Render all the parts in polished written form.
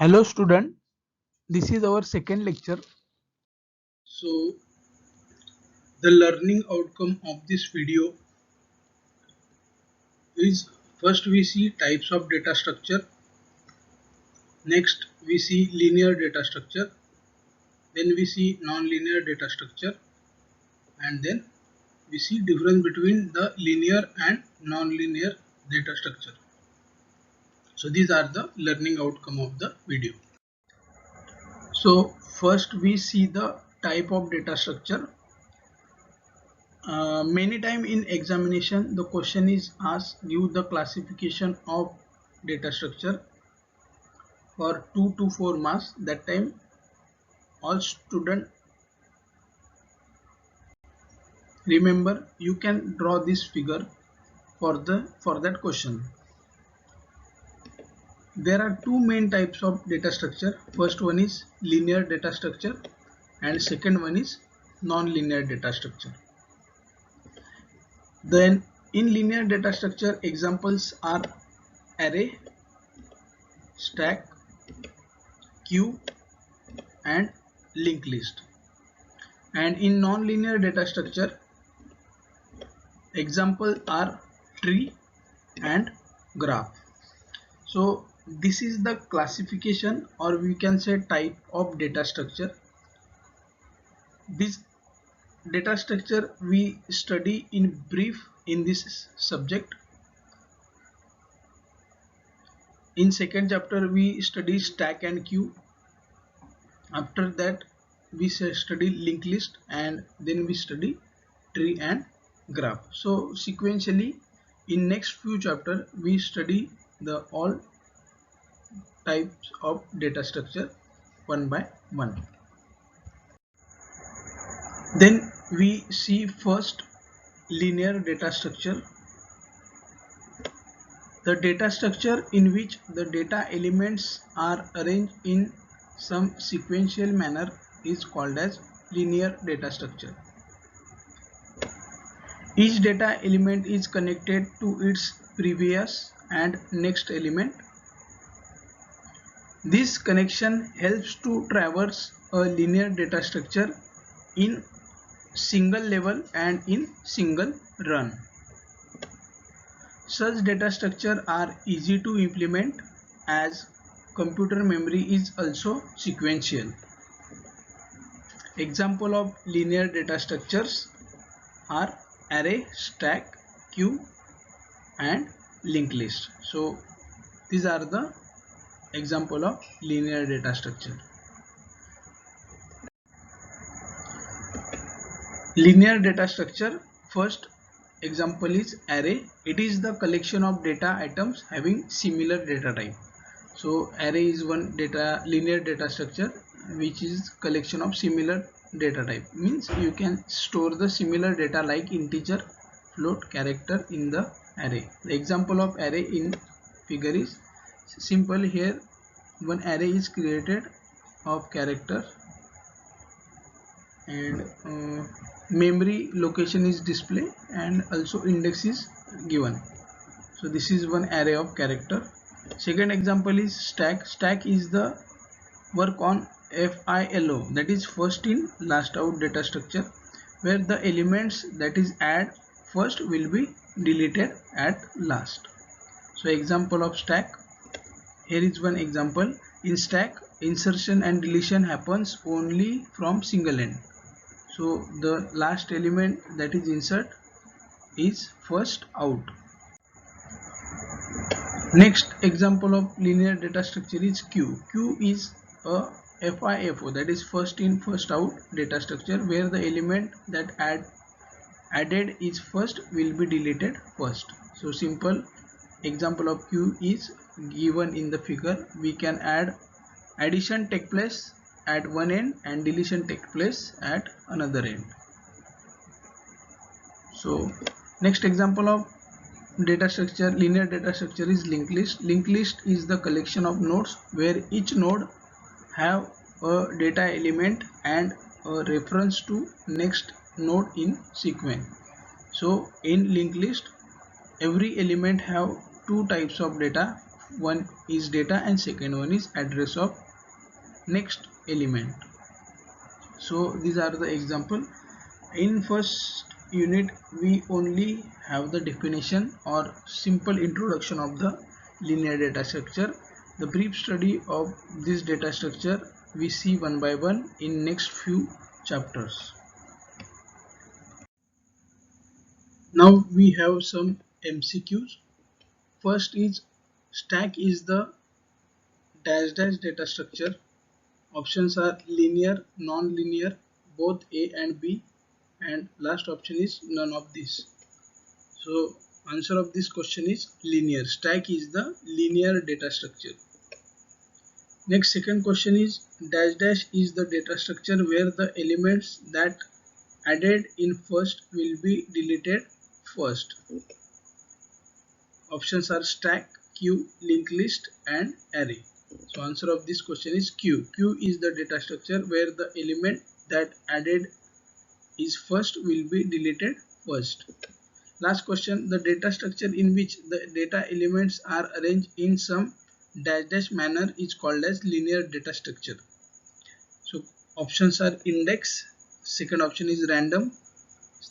Hello student, this is our second lecture. So the learning outcome of this video is first we see types of data structure, next we see linear data structure, then we see non-linear data structure, and then we see difference between the linear and non-linear data structure. So these are the learning outcome of the video. So first we see the type of data structure. Many time in examination the question is asked give the classification of data structure for 2 to 4 marks. That time all student remember you can draw this figure for that question. There are two main types of data structure. First one is linear data structure and second one is non-linear data structure. Then in linear data structure examples are array, stack, queue and linked list. And in non-linear data structure examples are tree and graph. So this is the classification, or we can say type of data structure. This data structure we study in brief in this subject. In second chapter we study stack and queue. After that we study linked list, and then we study tree and graph. So sequentially in next few chapter we study the all types of data structure one by one. Then we see first linear data structure. The data structure in which the data elements are arranged in some sequential manner is called as linear data structure. Each data element is connected to its previous and next element. This connection helps to traverse a linear data structure in single level and in single run. Such data structure are easy to implement as computer memory is also sequential. Example of linear data structures are array, stack, queue and linked list. So these are the example of linear data structure. Linear data structure, first example is array. It is the collection of data items having similar data type. So array is one linear data structure which is collection of similar data type, means you can store the similar data like integer, float, character in the array. The example of array in figure is simple. Here one array is created of character, and memory location is display, and also index is given. So this is one array of character. Second example is stack. Stack is the work on FILO, that is first in last out data structure, where the elements that is add first will be deleted at last. So example of stack, here is one example. In stack insertion and deletion happens only from single end. So the last element that is insert is first out. Next example of linear data structure is queue. Queue is a FIFO, that is first in first out data structure, where the element that added is first will be deleted first. So simple example of queue is given in the figure. We can add addition take place at one end and deletion take place at another end. So next example of data structure, linear data structure, is linked list. Linked list is the collection of nodes where each node have a data element and a reference to next node in sequence. So in linked list every element have two types of data. one is data and second one is address of next element. So these are the example. In first unit we only have the definition or simple introduction of the linear data structure. The brief study of this data structure we see one by one in next few chapters. Now we have some MCQs. First is stack is the dash dash data structure. Options are linear, non-linear, both A and B, and last option is none of these. So answer of this question is linear. Stack is the linear data structure. Next, second question is dash dash is the data structure where the elements that added in first will be deleted first. Options are stack, queue, linked list and array. So answer of this question is queue. Queue is the data structure where the element that added is first will be deleted first. Last question, the data structure in which the data elements are arranged in some dash dash manner is called as linear data structure. So options are index, second option is random,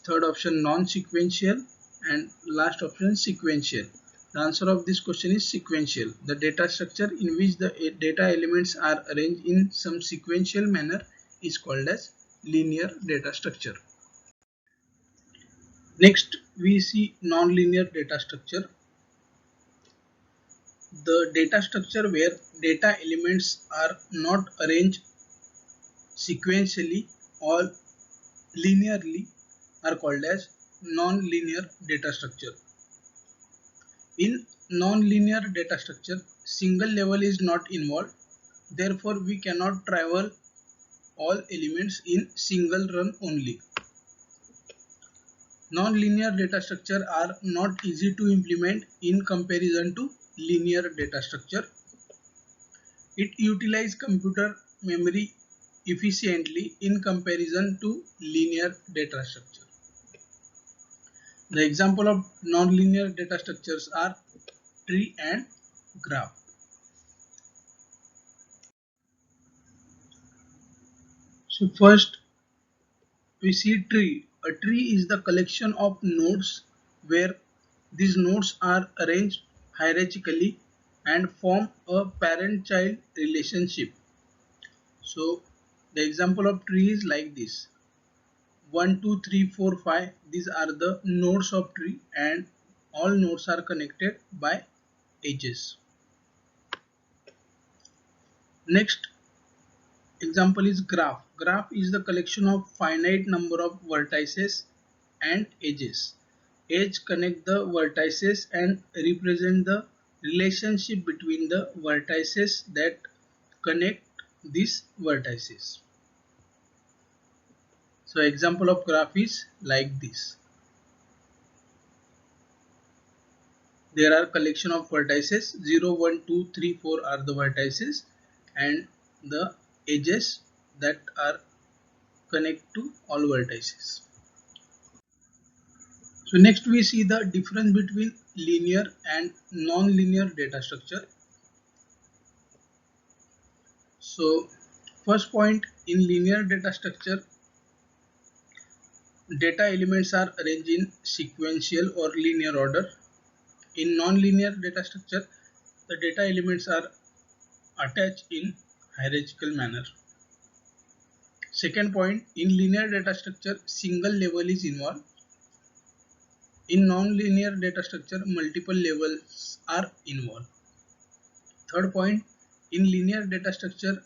third option non-sequential and last option sequential. The answer of this question is sequential. The data structure in which the data elements are arranged in some sequential manner is called as linear data structure. Next, we see non-linear data structure. The data structure where data elements are not arranged sequentially or linearly are called as non-linear data structure. In non-linear data structure, single level is not involved. Therefore, we cannot travel all elements in single run only. Non-linear data structure are not easy to implement in comparison to linear data structure. It utilizes computer memory efficiently in comparison to linear data structure. The example of non-linear data structures are tree and graph. So first we see tree. A tree is the collection of nodes where these nodes are arranged hierarchically and form a parent-child relationship. So the example of tree is like this: 1, 2, 3, 4, 5. These are the nodes of tree and all nodes are connected by edges. Next example is graph. Graph is the collection of finite number of vertices and edges. Edge connect the vertices and represent the relationship between the vertices that connect these vertices. So example of graph is like this. There are collection of vertices 0, 1, 2, 3, 4 are the vertices and the edges that are connect to all vertices. So next we see the difference between linear and non-linear data structure. So first point, in linear data structure data elements are arranged in sequential or linear order. In non-linear data structure the data elements are attached in hierarchical manner. Second point, in linear data structure single level is involved. In non-linear data structure multiple levels are involved. Third point, in linear data structure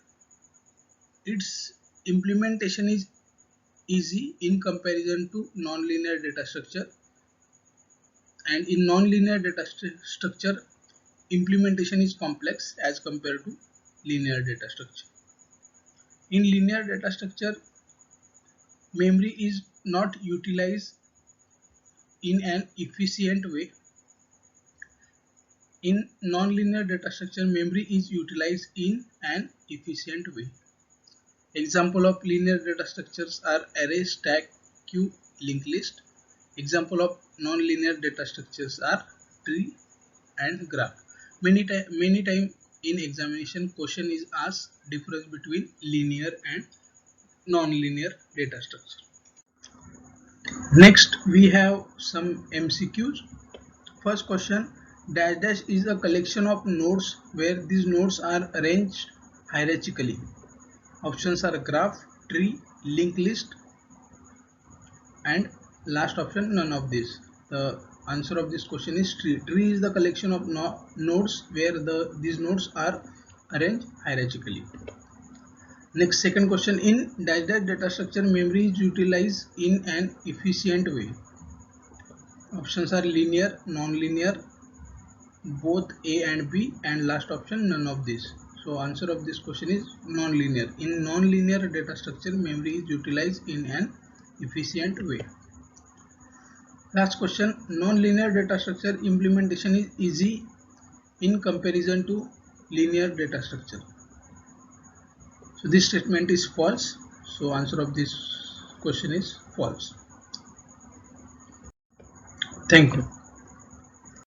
its implementation is easy in comparison to non-linear data structure, and in non-linear data structure implementation is complex as compared to linear data structure. In linear data structure memory is not utilized in an efficient way. In non-linear data structure memory is utilized in an efficient way. Example of linear data structures are array, stack, queue, linked list. Example of non-linear data structures are tree and graph. many time in examination question is asked difference between linear and non-linear data structure. Next we have some MCQs. First question, dash dash is a collection of nodes where these nodes are arranged hierarchically. Options are graph, tree, linked list, and last option none of these. The answer of this question is tree. Tree is the collection of nodes where these nodes are arranged hierarchically. Next, second question, in dash dash data structure memory is utilized in an efficient way. Options are linear, non-linear, both A and B, and last option none of these. So answer of this question is non-linear. In non-linear data structure memory is utilized in an efficient way. Last question, non-linear data structure implementation is easy in comparison to linear data structure. So this statement is false. So answer of this question is false. Thank you.